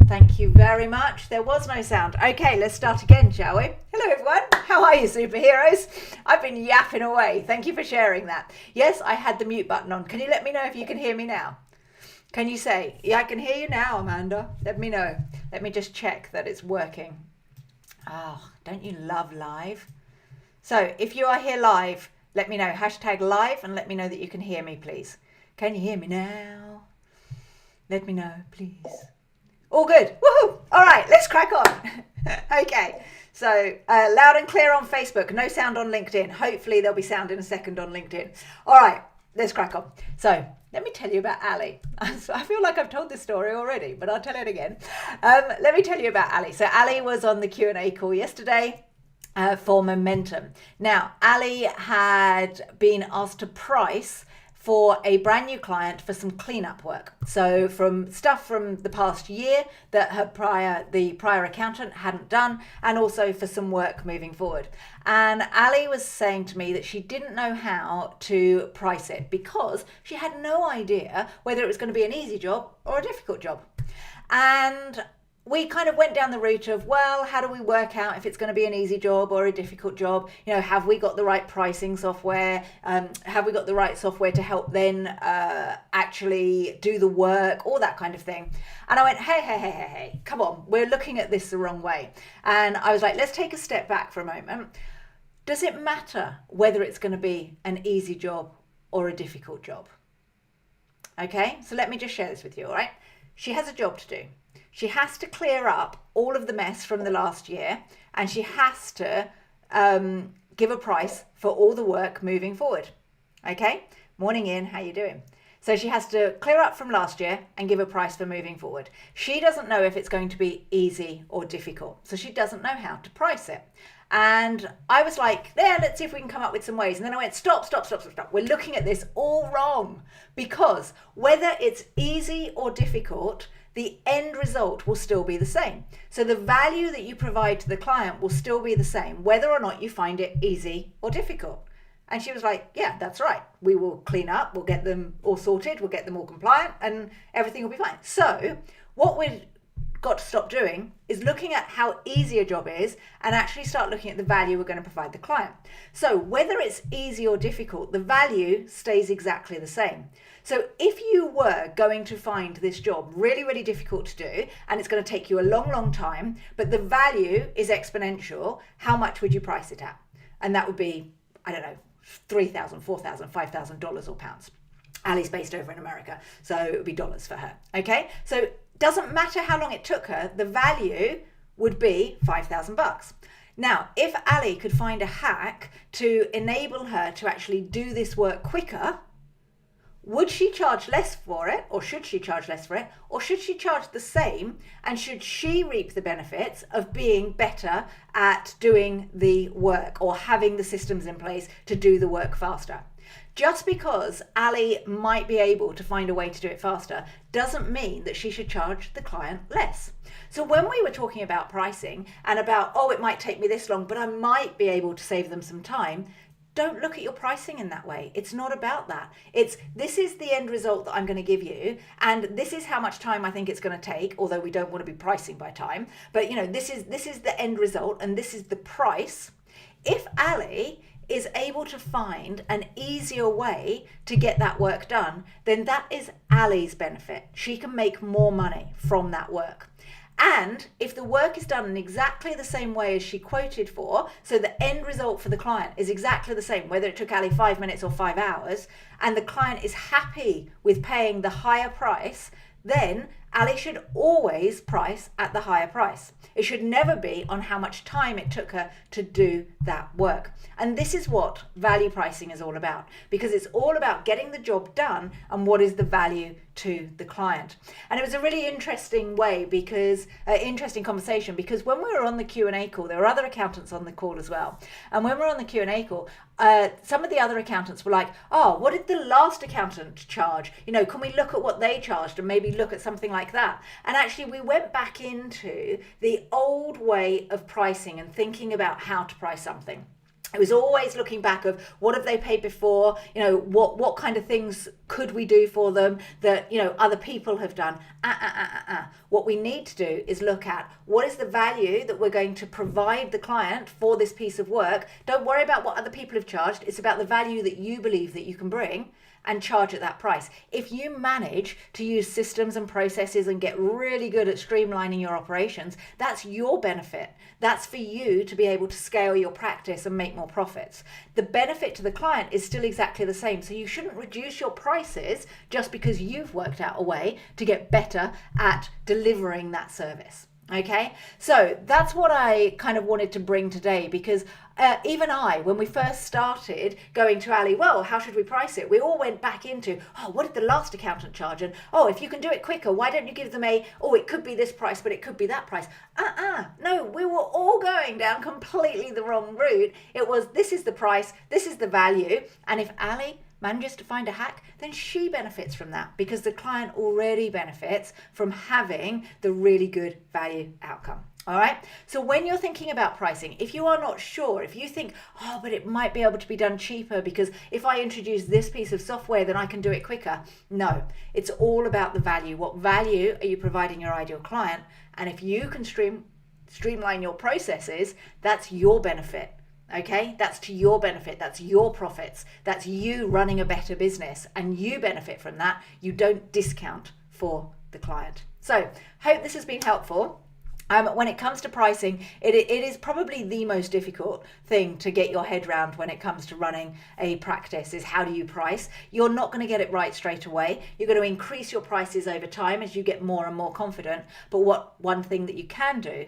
Thank you very much. There was no sound. Okay, let's start again, shall we? Hello, everyone. How are you, superheroes? I've been yapping away. Thank you for sharing that. Yes, I had the mute button on. Can you let me know if you can hear me now? Can you say, yeah, I can hear you now, Amanda? Let me know. Let me just check that it's working. Oh, don't you love live? So if you are here live, let me know. Hashtag live and let me know that you can hear me, please. Can you hear me now? Let me know, please. All good. Woohoo! All right, let's crack on. Okay, so loud and clear on Facebook. No sound on LinkedIn. Hopefully there'll be sound in a second on LinkedIn. All right, let's crack on. So let me tell you about Ali. I feel like I've told this story already, but I'll tell it again. Let me tell you about Ali. So Ali was on the Q&A call yesterday for Momentum. Now, Ali had been asked to price for a brand new client for some cleanup work. So from stuff from the past year that the prior accountant hadn't done, and also for some work moving forward. And Ali was saying to me that she didn't know how to price it because she had no idea whether it was going to be an easy job or a difficult job. And we kind of went down the route of, well, how do we work out if it's going to be an easy job or a difficult job? You know, have we got the right pricing software? Have we got the right software to help then actually do the work, all that kind of thing. And I went, hey, come on, we're looking at this the wrong way. And I was like, let's take a step back for a moment. Does it matter whether it's going to be an easy job or a difficult job? Okay, so let me just share this with you, all right? She has a job to do. She has to clear up all of the mess from the last year, and she has to give a price for all the work moving forward. Okay, morning in, how you doing? So she has to clear up from last year and give a price for moving forward. She doesn't know if it's going to be easy or difficult, so she doesn't know how to price it. And I was like, yeah, let's see if we can come up with some ways. And then I went, stop. We're looking at this all wrong, because whether it's easy or difficult, the end result will still be the same. So the value that you provide to the client will still be the same, whether or not you find it easy or difficult. And she was like, yeah, that's right. We will clean up, we'll get them all sorted, we'll get them all compliant, and everything will be fine. So what we've got to stop doing is looking at how easy a job is and actually start looking at the value we're going to provide the client. So whether it's easy or difficult, the value stays exactly the same. So if you were going to find this job really, really difficult to do, and it's going to take you a long, long time, but the value is exponential, how much would you price it at? And that would be, I don't know, $3,000, $4,000, $5,000 or pounds. Ali's based over in America, so it would be dollars for her. Okay, so doesn't matter how long it took her, the value would be $5,000. Now, if Ali could find a hack to enable her to actually do this work quicker, would she charge less for it, or should she charge less for it, or should she charge the same, and should she reap the benefits of being better at doing the work or having the systems in place to do the work faster? Just because Ali might be able to find a way to do it faster doesn't mean that she should charge the client less. So when we were talking about pricing and about, oh, it might take me this long, but I might be able to save them some time, don't look at your pricing in that way. It's not about that. It's, this is the end result that I'm going to give you, and this is how much time I think it's going to take, although we don't want to be pricing by time. But, you know, this is the end result, and this is the price. If Ali is able to find an easier way to get that work done, then that is Ali's benefit. She can make more money from that work. And if the work is done in exactly the same way as she quoted for, so the end result for the client is exactly the same, whether it took Ali 5 minutes or 5 hours, and the client is happy with paying the higher price, then Ali should always price at the higher price. It should never be on how much time it took her to do that work. And this is what value pricing is all about, because it's all about getting the job done and what is the value to the client. And it was a really interesting way, because interesting conversation, because when we were on the Q&A call, there were other accountants on the call as well. And when we were on the Q&A call, some of the other accountants were like, oh, what did the last accountant charge? You know, can we look at what they charged and maybe look at something like that? And actually we went back into the old way of pricing and thinking about how to price something. It was always looking back of what have they paid before, what kind of things could we do for them that, other people have done. What we need to do is look at what is the value that we're going to provide the client for this piece of work. Don't worry about what other people have charged. It's about the value that you believe that you can bring and charge at that price. If you manage to use systems and processes and get really good at streamlining your operations, that's your benefit. That's for you to be able to scale your practice and make more profits. The benefit to the client is still exactly the same. So you shouldn't reduce your prices just because you've worked out a way to get better at delivering that service. Okay, so that's what I kind of wanted to bring today, because even when we first started going to Ali, well, how should we price it? We all went back into, what did the last accountant charge? And, if you can do it quicker, why don't you give them it could be this price, but it could be that price. No, we were all going down completely the wrong route. It was, this is the price, this is the value. And if Ali manages to find a hack, then she benefits from that, because the client already benefits from having the really good value outcome. All right. So when you're thinking about pricing, if you are not sure, if you think, but it might be able to be done cheaper because if I introduce this piece of software, then I can do it quicker. No, it's all about the value. What value are you providing your ideal client? And if you can streamline your processes, that's your benefit. Okay, that's to your benefit. That's your profits. That's you running a better business, and you benefit from that. You don't discount for the client. So hope this has been helpful. When it comes to pricing, it is probably the most difficult thing to get your head around when it comes to running a practice, is how do you price? You're not going to get it right straight away. You're going to increase your prices over time as you get more and more confident. But one thing that you can do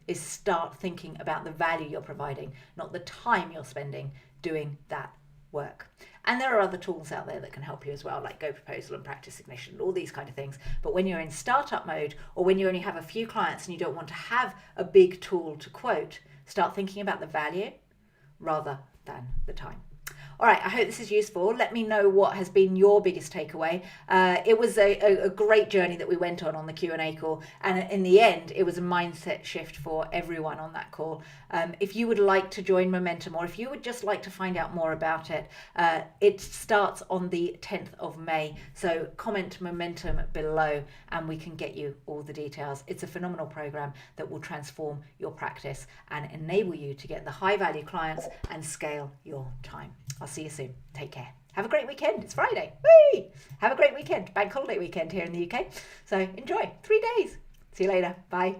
is start thinking about the value you're providing, not the time you're spending doing that work. And there are other tools out there that can help you as well, like Go Proposal and Practice Ignition, all these kind of things. But when you're in startup mode, or when you only have a few clients and you don't want to have a big tool to quote, start thinking about the value rather than the time. All right, I hope this is useful. Let me know what has been your biggest takeaway. It was a great journey that we went on the Q&A call. And in the end, it was a mindset shift for everyone on that call. If you would like to join Momentum, or if you would just like to find out more about it, it starts on the 10th of May. So comment Momentum below and we can get you all the details. It's a phenomenal program that will transform your practice and enable you to get the high value clients and scale your time. I'll see you soon. Take care. Have a great weekend. It's Friday. Whee! Have a great weekend. Bank holiday weekend here in the UK. So enjoy 3 days. See you later. Bye.